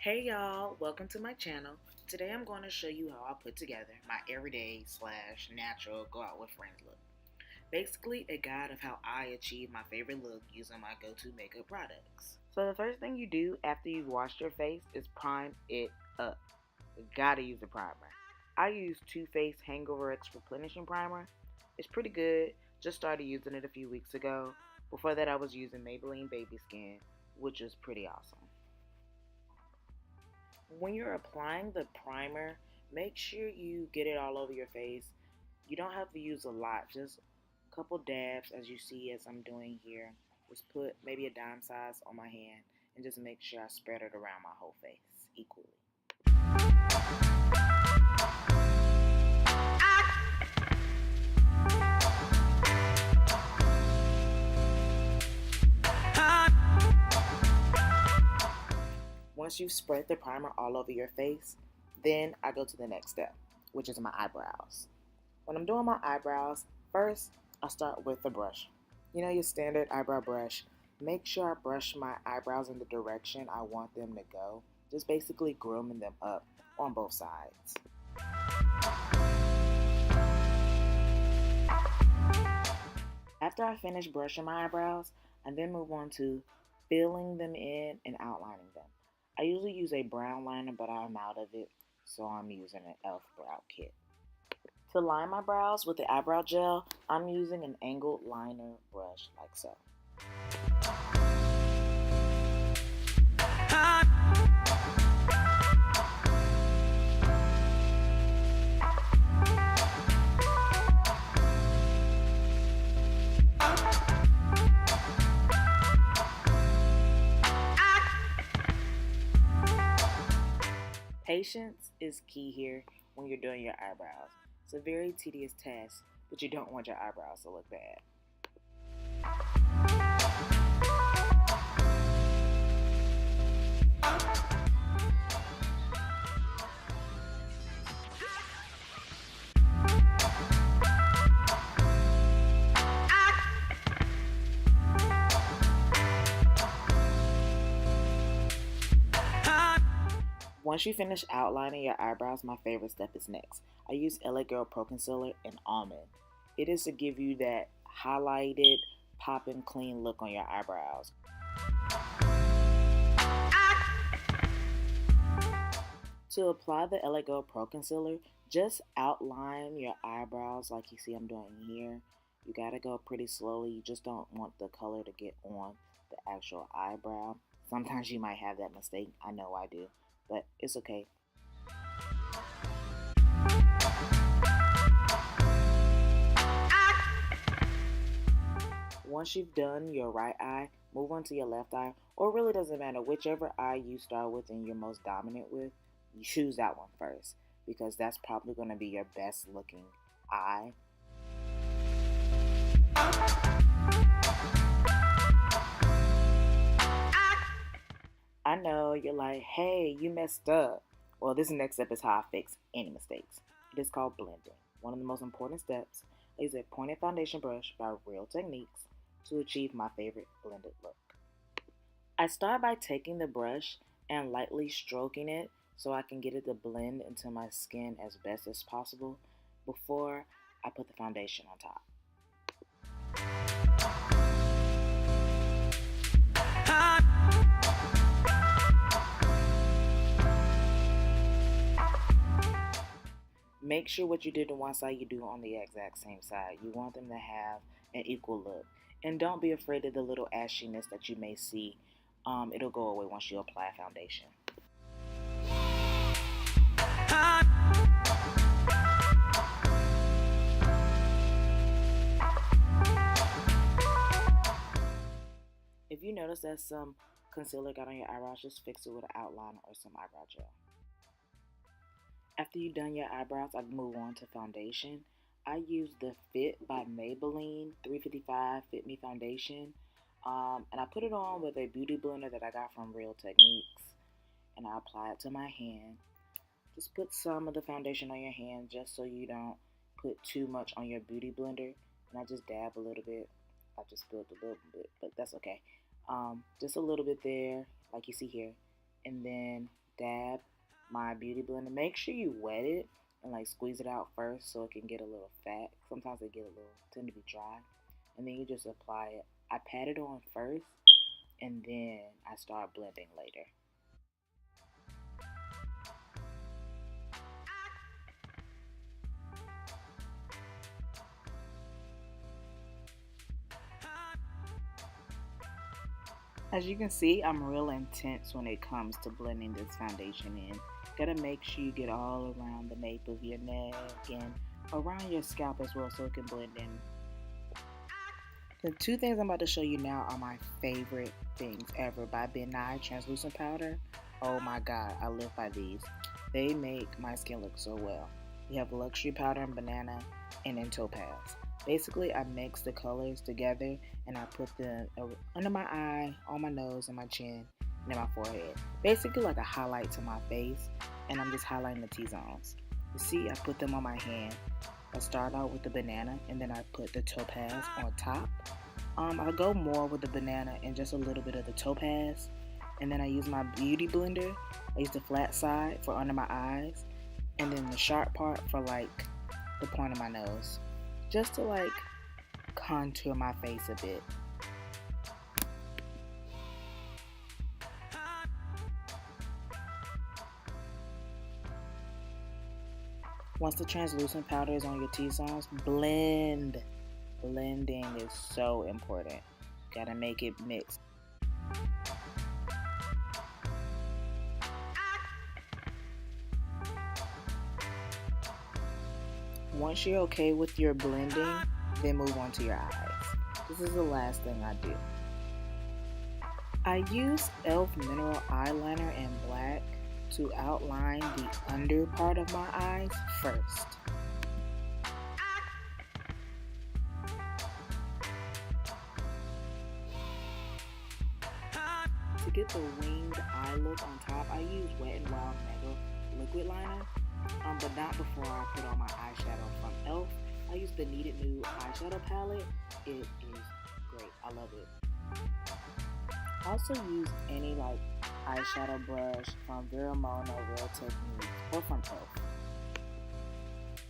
Hey y'all, welcome to my channel. Today I'm going to show you how I put together my everyday slash natural go out with friends look. Basically a guide of how I achieve my favorite look using my go-to makeup products. So the first thing you do after you've washed your face is prime it up. You gotta use a primer. I use Too Faced Hangover X Replenishing Primer. It's pretty good, just started using it a few weeks ago. Before that I was using Maybelline Baby Skin, which is pretty awesome. When you're applying the primer, make sure you get it all over your face. You don't have to use a lot, just a couple dabs as you see as I'm doing here. Just put maybe a dime size on my hand and just make sure I spread it around my whole face equally. Once you've spread the primer all over your face, then I go to the next step, which is my eyebrows. When I'm doing my eyebrows, first I start with the brush. You know, your standard eyebrow brush. Make sure I brush my eyebrows in the direction I want them to go. Just basically grooming them up on both sides. After I finish brushing my eyebrows, I then move on to filling them in and outlining them. I usually use a brown liner, but I'm out of it, so I'm using an e.l.f. brow kit. To line my brows with the eyebrow gel, I'm using an angled liner brush like so. Patience is key here when you're doing your eyebrows. It's a very tedious task, but you don't want your eyebrows to look bad. Once you finish outlining your eyebrows, my favorite step is next. I use LA Girl Pro Concealer in Almond. It is to give you that highlighted, popping, clean look on your eyebrows. To apply the LA Girl Pro Concealer, just outline your eyebrows like you see I'm doing here. You gotta go pretty slowly. You just don't want the color to get on the actual eyebrow. Sometimes you might have that mistake. I know I do, but it's okay. Once you've done your right eye, move on to your left eye, or it really doesn't matter, whichever eye you start with and you're most dominant with, you choose that one first because that's probably going to be your best looking eye. I know you're like, hey, you messed up. Well, this next step is how I fix any mistakes. It is called blending. One of the most important steps is a pointed foundation brush by Real Techniques to achieve my favorite blended look. I start by taking the brush and lightly stroking it so I can get it to blend into my skin as best as possible before I put the foundation on top. Make sure what you did on one side you do on the exact same side. You want them to have an equal look. And don't be afraid of the little ashiness that you may see. It'll go away once you apply foundation. If you notice that some concealer got on your eyebrows, just fix it with an outliner or some eyebrow gel. After you've done your eyebrows, I move on to foundation. I use the Fit by Maybelline 355 Fit Me Foundation. And I put it on with a beauty blender that I got from Real Techniques. And I apply it to my hand. Just put some of the foundation on your hand just so you don't put too much on your beauty blender. And I just dab a little bit. I just spilled a little bit, but that's okay. Just a little bit there, like you see here. And then dab my beauty blender. Make sure you wet it and like squeeze it out first so it can get a little fat. Sometimes they get a little tend to be dry. And then you just apply it. I pat it on first and then I start blending later. As you can see, I'm real intense when it comes to blending this foundation in. Gotta make sure you get all around the nape of your neck and around your scalp as well so it can blend in. The two things I'm about to show you now are my favorite things ever by Benai Translucent Powder. Oh my god, I live by these. They make my skin look so well. We have Luxury Powder and Banana and then Topaz. Basically, I mix the colors together and I put them under my eye, on my nose, and my chin, and in my forehead. Basically like a highlight to my face, and I'm just highlighting the T-zones. You see, I put them on my hand. I start out with the banana, and then I put the topaz on top. I go more with the banana and just a little bit of the topaz, and then I use my beauty blender. I use the flat side for under my eyes, and then the sharp part for like the point of my nose, just to like contour my face a bit. Once the translucent powder is on your T-zones, blend. Blending is so important. Gotta make it mix. Once you're okay with your blending, then move on to your eyes. This is the last thing I do. I use e.l.f. mineral eyeliner in black to outline the under part of my eyes first. To get the winged eye look on top, I use Wet n Wild Mega liquid liner, but not before I put on my eyeshadow from e.l.f. I use the Kneaded Nude eyeshadow palette. It is great. I love it. I also use any like eyeshadow brush from Mona Real Technique or from e.l.f.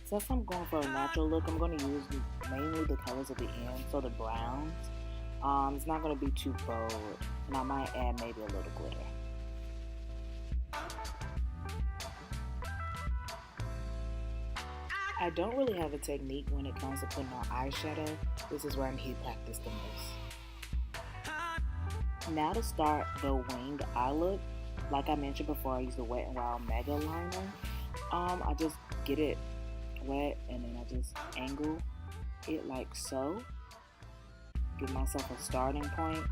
Since I'm going for a natural look, I'm going to use mainly the colors at the end, so the browns. It's not going to be too bold, and I might add maybe a little glitter. I don't really have a technique when it comes to putting on eyeshadow. This is where I need to practice the most. Now to start the winged eye look, like I mentioned before, I use the Wet n Wild Mega liner. I just get it wet and then I just angle it like so. Give myself a starting point,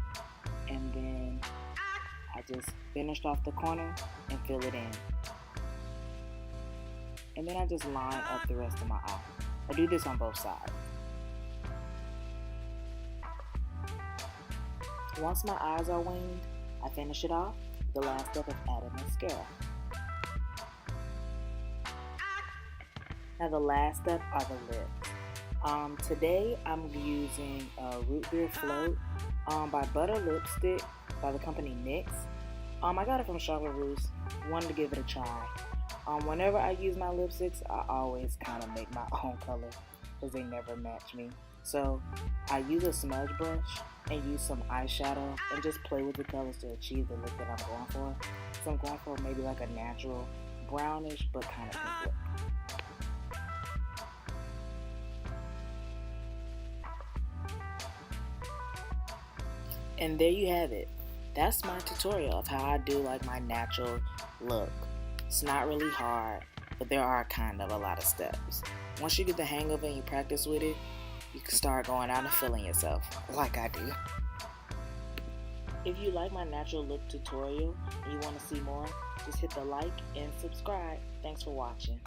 and then I just finished off the corner and fill it in. And then I just line up the rest of my eye. I do this on both sides. Once my eyes are winged, I finish it off. The last step is adding mascara. Now the last step are the lips. Today I'm using Root Beer Float by Butter Lipstick by the company NYX. I got it from Charlotte Russe. Wanted to give it a try. Whenever I use my lipsticks, I always kind of make my own color because they never match me. So I use a smudge brush and use some eyeshadow and just play with the colors to achieve the look that I'm going for. So I'm going for maybe like a natural brownish but kind of pink look. And there you have it. That's my tutorial of how I do like my natural look. It's not really hard, but there are kind of a lot of steps. Once you get the hang of it and you practice with it, you can start going out and feeling yourself, like I do. If you like my natural look tutorial and you want to see more, just hit the like and subscribe. Thanks for watching.